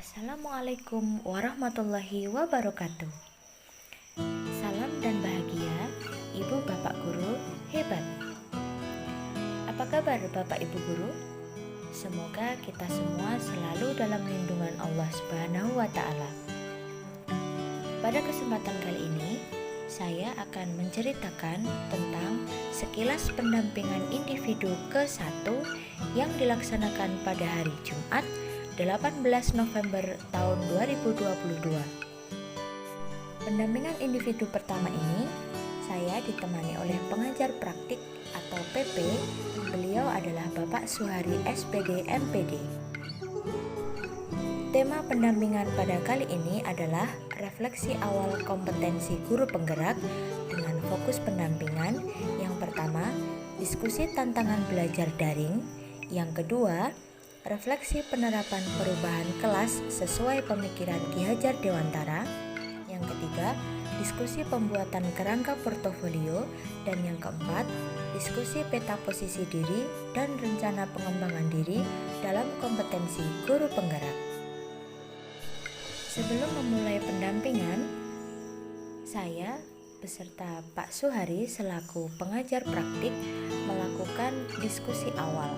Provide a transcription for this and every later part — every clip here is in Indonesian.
Assalamualaikum warahmatullahi wabarakatuh. Salam dan bahagia, Ibu Bapak Guru hebat. Apa kabar Bapak Ibu Guru? Semoga kita semua selalu dalam lindungan Allah Subhanahu wa Ta'ala. Pada kesempatan kali ini, saya akan menceritakan tentang sekilas pendampingan individu ke-1 yang dilaksanakan pada hari Jumat 18 November tahun 2022. Pendampingan individu pertama ini saya ditemani oleh pengajar praktik atau PP. Beliau adalah Bapak Suhari SPD MPD. Tema pendampingan pada kali ini adalah refleksi awal kompetensi guru penggerak dengan fokus pendampingan. Yang pertama, diskusi tantangan belajar daring. Yang kedua, refleksi penerapan perubahan kelas sesuai pemikiran Ki Hajar Dewantara. Yang ketiga, diskusi pembuatan kerangka portofolio. Dan yang keempat, diskusi peta posisi diri dan rencana pengembangan diri dalam kompetensi guru penggerak. Sebelum memulai pendampingan, saya beserta Pak Suhari selaku pengajar praktik melakukan diskusi awal,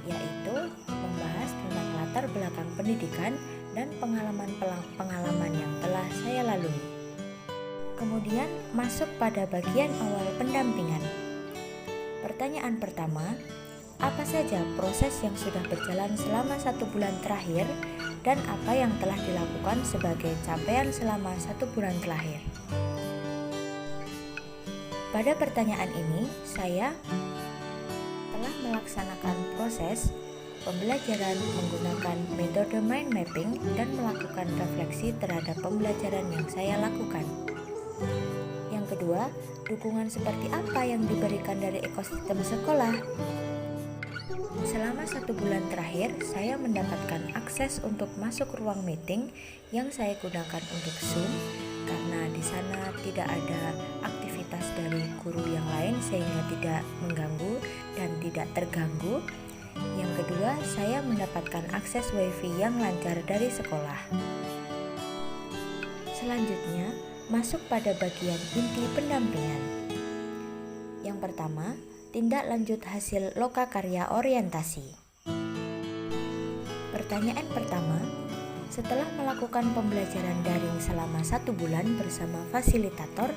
yaitu membahas tentang latar belakang pendidikan dan pengalaman yang telah saya lalui. Kemudian masuk pada bagian awal pendampingan. Pertanyaan pertama, apa saja proses yang sudah berjalan selama 1 bulan terakhir dan apa yang telah dilakukan sebagai capaian selama 1 bulan terakhir? Pada pertanyaan ini, saya telah melaksanakan proses pembelajaran menggunakan metode mind mapping dan melakukan refleksi terhadap pembelajaran yang saya lakukan. Yang kedua, dukungan seperti apa yang diberikan dari ekosistem sekolah? Selama 1 bulan terakhir, saya mendapatkan akses untuk masuk ruang meeting yang saya gunakan untuk Zoom karena di sana tidak ada aktivitas dari guru yang lain sehingga tidak mengganggu dan tidak terganggu. Yang kedua, saya mendapatkan akses WiFi yang lancar dari sekolah. Selanjutnya, masuk pada bagian inti pendampingan. Yang pertama, tindak lanjut hasil lokakarya orientasi. Pertanyaan pertama, setelah melakukan pembelajaran daring selama 1 bulan bersama fasilitator,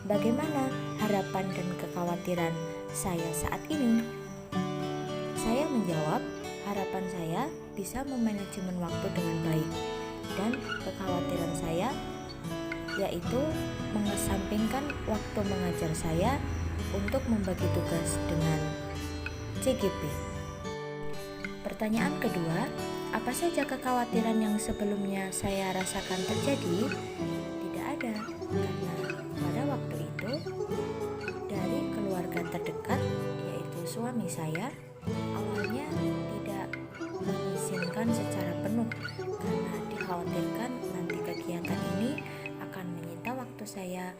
bagaimana harapan dan kekhawatiran saya saat ini? Saya menjawab, harapan saya bisa memanajemen waktu dengan baik, dan kekhawatiran saya yaitu mengesampingkan waktu mengajar saya untuk membagi tugas dengan CGP. Pertanyaan kedua, apa saja kekhawatiran yang sebelumnya saya rasakan terjadi? Tidak ada, karena pada waktu itu dari keluarga terdekat, yaitu suami saya, awalnya tidak mengizinkan secara penuh karena dikhawatirkan nanti kegiatan ini akan menyita waktu saya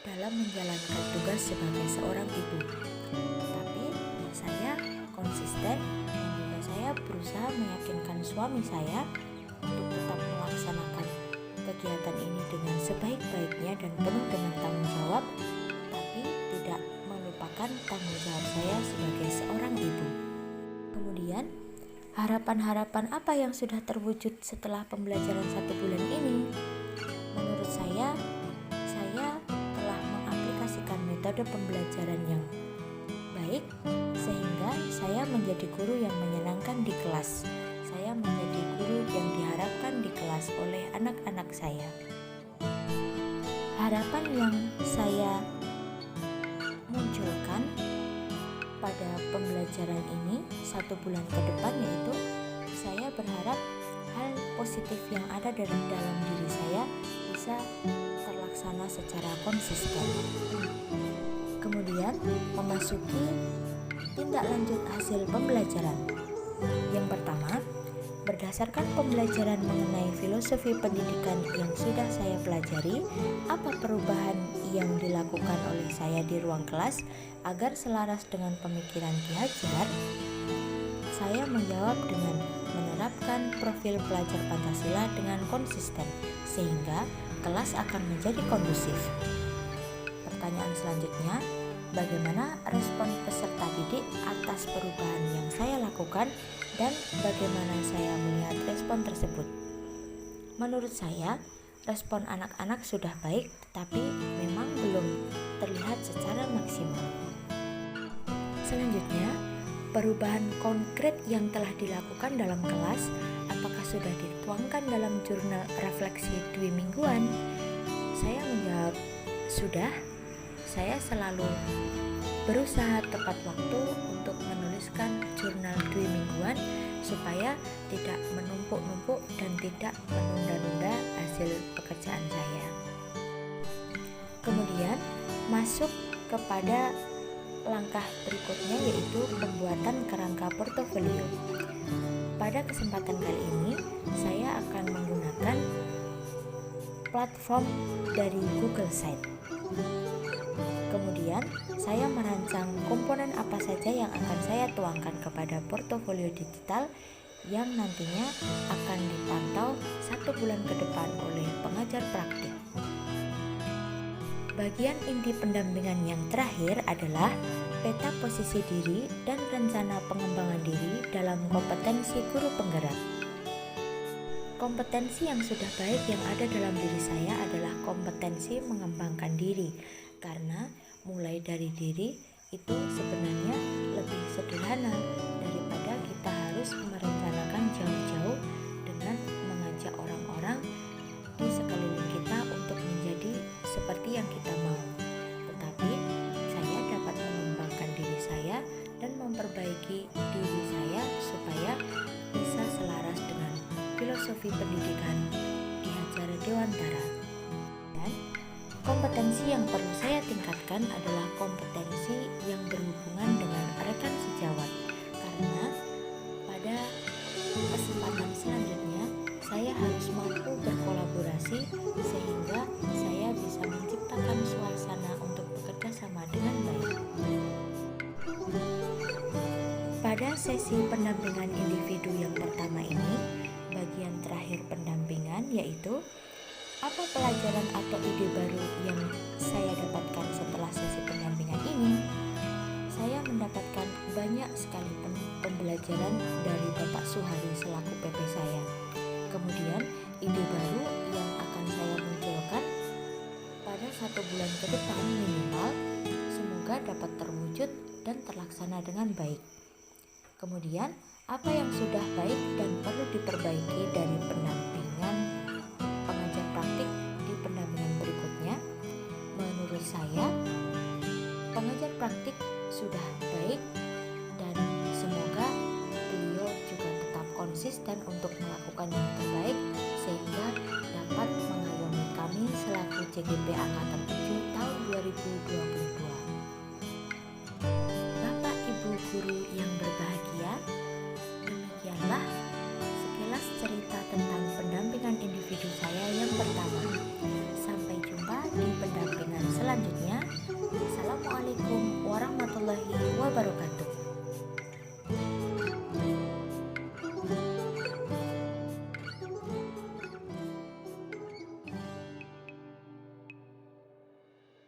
dalam menjalankan tugas sebagai seorang ibu. Tapi saya konsisten dan juga saya berusaha meyakinkan suami saya untuk tetap melaksanakan kegiatan ini dengan sebaik-baiknya dan penuh dengan tanggung jawab, tapi tidak melupakan tanggung jawab saya sebagai seorang ibu. Kemudian, harapan-harapan apa yang sudah terwujud setelah pembelajaran 1 bulan ini? Menurut saya telah mengaplikasikan metode pembelajaran yang baik sehingga saya menjadi guru yang menyenangkan di kelas. Saya menjadi guru yang diharapkan di kelas oleh anak-anak saya. Harapan yang saya munculkan pada pembelajaran ini 1 bulan ke depan yaitu saya berharap hal positif yang ada dalam diri saya bisa terlaksana secara konsisten. Kemudian memasuki tindak lanjut hasil pembelajaran. Yang pertama, berdasarkan pembelajaran mengenai filosofi pendidikan yang sudah saya pelajari, apa perubahan yang dilakukan oleh saya di ruang kelas agar selaras dengan pemikiran Ki Hajar? Saya menjawab dengan menerapkan profil pelajar Pancasila dengan konsisten sehingga kelas akan menjadi kondusif. Pertanyaan selanjutnya, bagaimana respon peserta didik atas perubahan yang saya lakukan dan bagaimana saya melihat respon tersebut? Menurut saya, respon anak-anak sudah baik, tetapi memang belum terlihat secara maksimal. Selanjutnya, perubahan konkret yang telah dilakukan dalam kelas, apakah sudah dituangkan dalam jurnal refleksi dwi mingguan? Saya menjawab, sudah. Saya selalu berusaha tepat waktu untuk menuliskan jurnal dwi mingguan supaya tidak menumpuk-numpuk dan tidak menunda-nunda hasil pekerjaan saya. Kemudian masuk kepada langkah berikutnya, yaitu pembuatan kerangka portofolio. Pada kesempatan kali ini saya akan menggunakan platform dari Google Site. Kemudian saya merancang komponen apa saja yang akan saya tuangkan kepada portofolio digital yang nantinya akan dipantau 1 bulan ke depan oleh pengajar praktik. Bagian inti pendampingan yang terakhir adalah peta posisi diri dan rencana pengembangan diri dalam kompetensi guru penggerak. Kompetensi yang sudah baik yang ada dalam diri saya adalah kompetensi mengembangkan diri, karena mulai dari diri itu sebenarnya lebih sederhana daripada kita harus merencanakan jauh-jauh dengan mengajak orang-orang di sekeliling kita untuk menjadi seperti yang kita mau. Tetapi saya dapat mengembangkan diri saya dan memperbaiki diri saya supaya bisa selaras dengan filosofi pendidikan di acara Dewantara. Dan kompetensi yang perlu saya tingkatkan adalah kompetensi yang berhubungan dengan rekan sejawat, karena pada kesempatan selanjutnya saya harus mampu berkolaborasi sehingga saya bisa menciptakan suasana untuk bekerja sama dengan baik. Pada sesi pendampingan individu yang pertama ini, bagian terakhir pendampingan yaitu apa pelajaran atau ide baru yang saya dapatkan setelah sesi pendampingan ini? Saya mendapatkan banyak sekali pembelajaran dari Bapak Suhari selaku PP saya. Kemudian ide baru yang akan saya munculkan pada 1 bulan ke depan minimal, semoga dapat terwujud dan terlaksana dengan baik. Kemudian apa yang sudah baik dan perlu diperbaiki dari pendampingan pengajar praktik di pendampingan berikutnya? Menurut saya, pengajar praktik sudah baik dan semoga beliau juga tetap konsisten untuk melakukan yang terbaik sehingga dapat mengayomi kami selaku CGP Angkatan 7 tahun 2022.